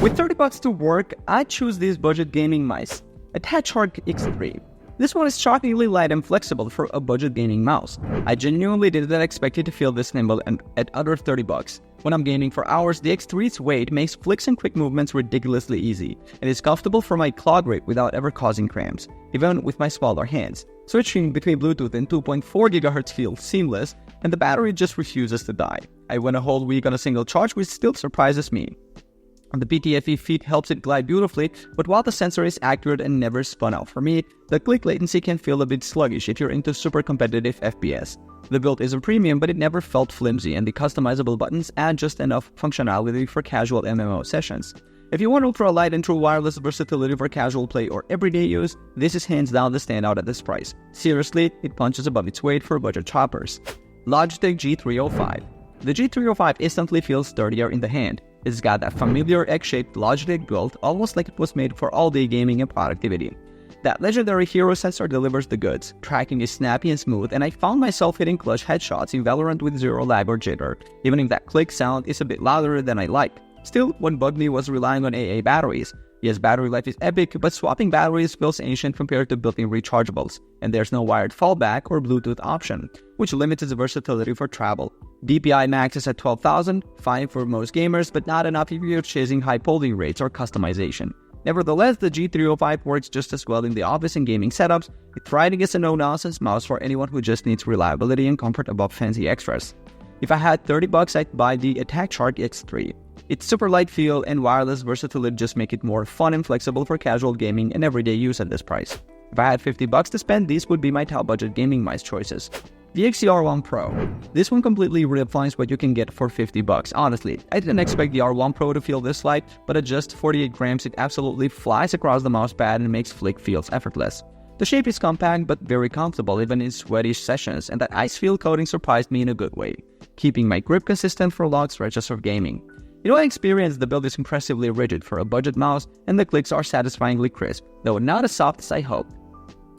With 30 bucks to work, I choose this budget gaming mouse, a Shark X3. This one is shockingly light and flexible for a budget gaming mouse. I genuinely did not expect it to feel this nimble and at under 30 bucks. When I'm gaming for hours, the X3's weight makes flicks and quick movements ridiculously easy, and is comfortable for my claw grip without ever causing cramps, even with my smaller hands. Switching between Bluetooth and 2.4 GHz feels seamless, and the battery just refuses to die. I went a whole week on a single charge, which still surprises me. The PTFE feed helps it glide beautifully, but while the sensor is accurate and never spun out for me, the click latency can feel a bit sluggish if you're into super competitive FPS. The build is a premium, but it never felt flimsy, and the customizable buttons add just enough functionality for casual MMO sessions. If you want ultra light and true wireless versatility for casual play or everyday use, this is hands down the standout at this price. Seriously, it punches above its weight for budget choppers. Logitech G305. The G305 instantly feels sturdier in the hand. It's got that familiar egg-shaped Logitech build, almost like it was made for all-day gaming and productivity. That legendary hero sensor delivers the goods. Tracking is snappy and smooth, and I found myself hitting clutch headshots in Valorant with zero lag or jitter, even if that click sound is a bit louder than I like. Still, what bugged me was relying on AA batteries. Yes, battery life is epic, but swapping batteries feels ancient compared to built-in rechargeables, and there's no wired fallback or Bluetooth option, which limits its versatility for travel. DPI max is at 12,000, fine for most gamers, but not enough if you're chasing high polling rates or customization. Nevertheless, the G305 works just as well in the office and gaming setups. It's riding as a no-nonsense mouse for anyone who just needs reliability and comfort above fancy extras. If I had 30 bucks, I'd buy the Attack Shark X3. Its super light feel and wireless versatility just make it more fun and flexible for casual gaming and everyday use at this price. If I had 50 bucks to spend, these would be my top budget gaming mice choices. The XR1 Pro. This one completely redefines what you can get for 50 bucks. Honestly, I didn't expect the R1 Pro to feel this light, but at just 48 grams, it absolutely flies across the mousepad and makes flick feels effortless. The shape is compact but very comfortable even in sweaty sessions, and that ice feel coating surprised me in a good way, keeping my grip consistent for long stretches of gaming. In my experience, the build is impressively rigid for a budget mouse, and the clicks are satisfyingly crisp, though not as soft as I hoped.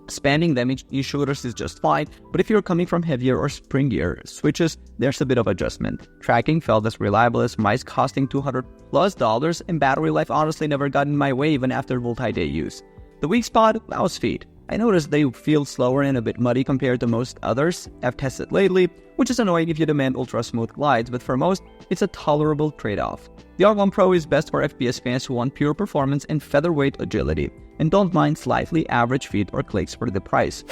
Spamming them in shooters is just fine, but if you're coming from heavier or springier switches, there's a bit of adjustment. Tracking felt as reliable as mice costing $200+, and battery life honestly never got in my way even after multi-day use. The weak spot? Mouse feet. I noticed they feel slower and a bit muddy compared to most others I've tested lately, which is annoying if you demand ultra-smooth glides, but for most, it's a tolerable trade-off. The R1 Pro is best for FPS fans who want pure performance and featherweight agility, and don't mind slightly average feet or clicks for the price.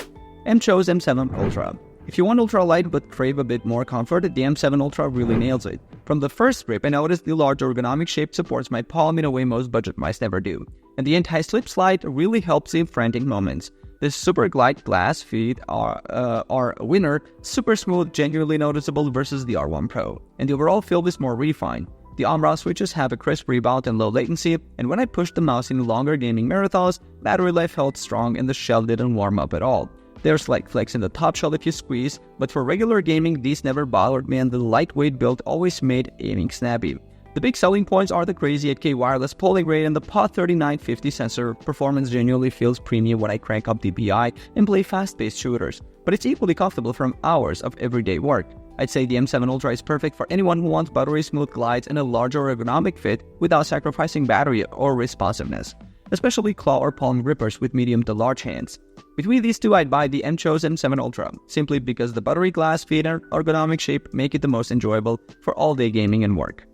chose M7 Ultra. If you want ultra-light but crave a bit more comfort, the M7 Ultra really nails it. From the first grip, I noticed the large ergonomic shape supports my palm in a way most budget mice never do, and the anti-slip slide really helps in frantic moments. The super glide glass feet are a winner, super smooth, genuinely noticeable versus the R1 Pro, and the overall feel is more refined. The on-rail switches have a crisp rebound and low latency, and when I pushed the mouse in longer gaming marathons, battery life held strong and the shell didn't warm up at all. There's slight flex in the top shell if you squeeze, but for regular gaming these never bothered me, and the lightweight build always made aiming snappy. The big selling points are the crazy 8K wireless polling rate and the POT 3950 sensor. Performance genuinely feels premium when I crank up DPI and play fast-paced shooters, but it's equally comfortable from hours of everyday work. I'd say the M7 Ultra is perfect for anyone who wants buttery smooth glides and a larger ergonomic fit without sacrificing battery or responsiveness, especially claw or palm grippers with medium to large hands. Between these two, I'd buy the chose M7 Ultra, simply because the buttery glass feet and ergonomic shape make it the most enjoyable for all-day gaming and work.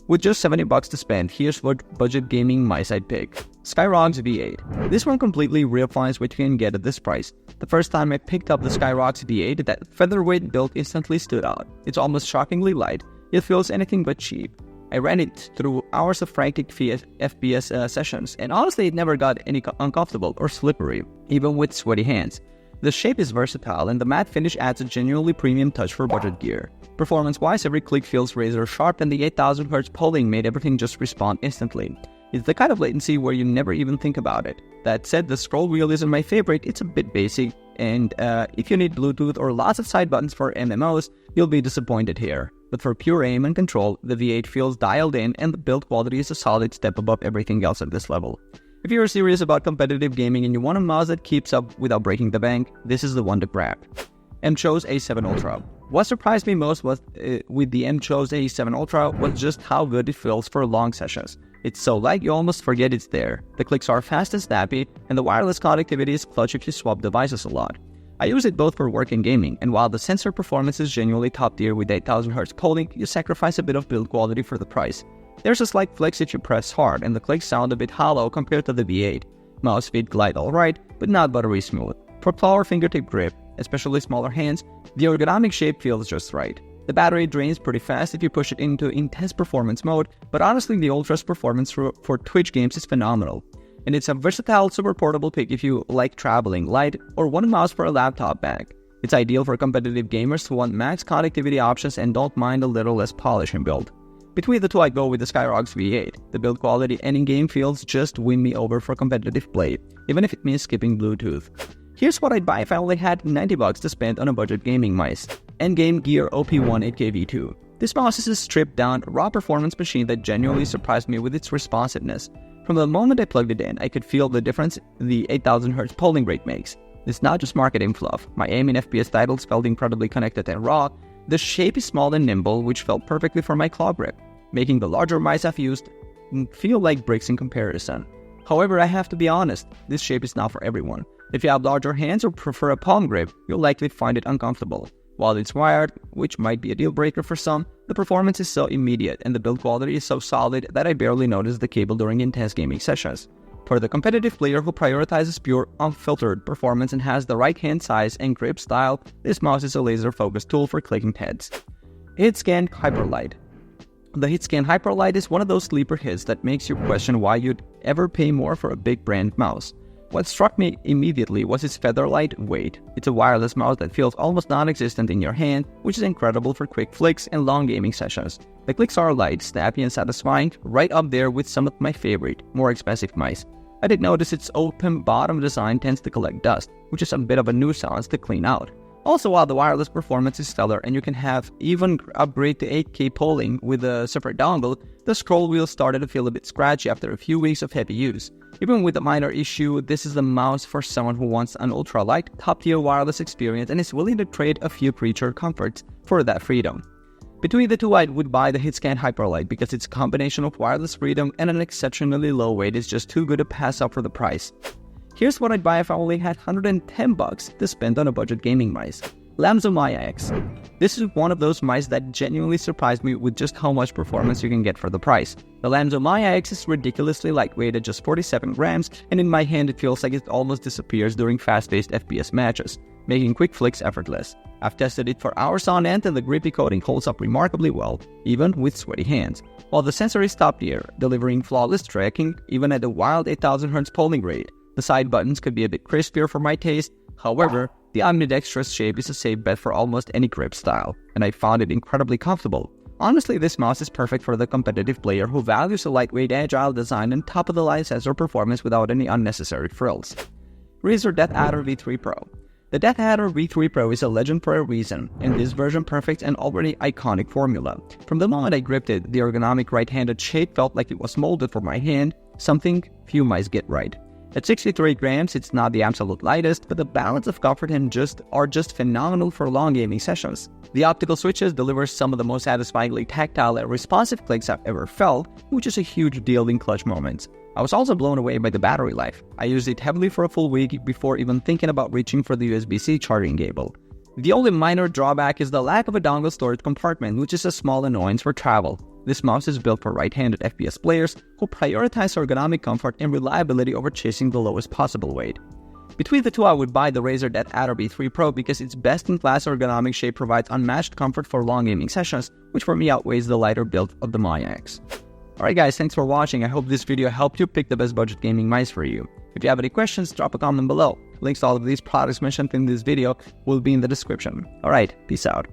With just 70 bucks to spend, here's what budget gaming mice I'd pick. Skyrox V8. This one completely redefines what you can get at this price. The first time I picked up the Skyrox V8, that featherweight build instantly stood out. It's almost shockingly light, yet feels anything but cheap. I ran it through hours of frantic FPS sessions, and honestly it never got any uncomfortable or slippery, even with sweaty hands. The shape is versatile, and the matte finish adds a genuinely premium touch for budget gear. Performance-wise, every click feels razor sharp, and the 8000Hz polling made everything just respond instantly. It's the kind of latency where you never even think about it. That said, the scroll wheel isn't my favorite. It's a bit basic, and if you need Bluetooth or lots of side buttons for MMOs, you'll be disappointed here. But for pure aim and control, the V8 feels dialed in, and the build quality is a solid step above everything else at this level. If you're serious about competitive gaming and you want a mouse that keeps up without breaking the bank, this is the one to grab. chose A7 Ultra. What surprised me most was with the chose A7 Ultra was just how good it feels for long sessions. It's so light you almost forget it's there. The clicks are fast and snappy, and the wireless connectivity is clutch if you swap devices a lot. I use it both for work and gaming, and while the sensor performance is genuinely top tier with 8000Hz polling, you sacrifice a bit of build quality for the price. There's a slight flex if you press hard, and the clicks sound a bit hollow compared to the V8. Mouse feet glide alright, but not buttery smooth. For claw or fingertip grip, especially smaller hands, the ergonomic shape feels just right. The battery drains pretty fast if you push it into intense performance mode, but honestly the ultra's performance for Twitch games is phenomenal. And it's a versatile, super portable pick if you like traveling light or want a mouse for a laptop bag. It's ideal for competitive gamers who want max connectivity options and don't mind a little less polish in build. Between the two, I go with the Skyrock's V8. The build quality and in-game feels just win me over for competitive play, even if it means skipping Bluetooth. Here's what I'd buy if I only had $90 to spend on a budget gaming mice. Endgame Gear OP1 8KV2. This mouse is a stripped-down, raw performance machine that genuinely surprised me with its responsiveness. From the moment I plugged it in, I could feel the difference the 8000Hz polling rate makes. It's not just marketing fluff. My aim in FPS titles felt incredibly connected and raw. The shape is small and nimble, which felt perfectly for my claw grip, making the larger mice I've used feel like bricks in comparison. However, I have to be honest, this shape is not for everyone. If you have larger hands or prefer a palm grip, you'll likely find it uncomfortable. While it's wired, which might be a deal breaker for some, the performance is so immediate and the build quality is so solid that I barely notice the cable during intense gaming sessions. For the competitive player who prioritizes pure, unfiltered performance and has the right hand size and grip style, this mouse is a laser-focused tool for clicking heads. HitScan Hyperlight. The HitScan Hyperlight is one of those sleeper hits that makes you question why you'd ever pay more for a big brand mouse. What struck me immediately was its feather-light weight. It's a wireless mouse that feels almost non-existent in your hand, which is incredible for quick flicks and long gaming sessions. The clicks are light, snappy and satisfying, right up there with some of my favorite, more expensive mice. I did notice its open bottom design tends to collect dust, which is a bit of a nuisance to clean out. Also, while the wireless performance is stellar and you can have even upgrade to 8K polling with a separate dongle, the scroll wheel started to feel a bit scratchy after a few weeks of heavy use. Even with a minor issue, this is the mouse for someone who wants an ultra-light, top-tier wireless experience and is willing to trade a few creature comforts for that freedom. Between the two, I would buy the HitScan Hyperlight because its combination of wireless freedom and an exceptionally low weight is just too good to pass up for the price. Here's what I'd buy if I only had $110 to spend on a budget gaming mice. Lamzo Maya X. This is one of those mice that genuinely surprised me with just how much performance you can get for the price. The Lamzo Maya X is ridiculously lightweight at just 47 grams, and in my hand it feels like it almost disappears during fast-paced FPS matches, making quick flicks effortless. I've tested it for hours on end and the grippy coating holds up remarkably well, even with sweaty hands. While the sensor is top tier, delivering flawless tracking even at a wild 8000Hz polling rate. The side buttons could be a bit crispier for my taste. However, the ambidextrous shape is a safe bet for almost any grip style, and I found it incredibly comfortable. Honestly, this mouse is perfect for the competitive player who values a lightweight, agile design and top-of-the-line sensor performance without any unnecessary frills. Razer Death Adder V3 Pro. The Death Adder V3 Pro is a legend for a reason, and this version perfects an already iconic formula. From the moment I gripped it, the ergonomic right-handed shape felt like it was molded for my hand, something few mice get right. At 63 grams, it's not the absolute lightest, but the balance of comfort and are just phenomenal for long gaming sessions. The optical switches deliver some of the most satisfyingly tactile and responsive clicks I've ever felt, which is a huge deal in clutch moments. I was also blown away by the battery life. I used it heavily for a full week before even thinking about reaching for the USB-C charging cable. The only minor drawback is the lack of a dongle storage compartment, which is a small annoyance for travel. This mouse is built for right-handed FPS players who prioritize ergonomic comfort and reliability over chasing the lowest possible weight. Between the two, I would buy the Razer Death Adder V3 Pro because its best-in-class ergonomic shape provides unmatched comfort for long gaming sessions, which for me outweighs the lighter build of the Maya X. Alright guys, thanks for watching. I hope this video helped you pick the best budget gaming mice for you. If you have any questions, drop a comment below. Links to all of these products mentioned in this video will be in the description. Alright, peace out.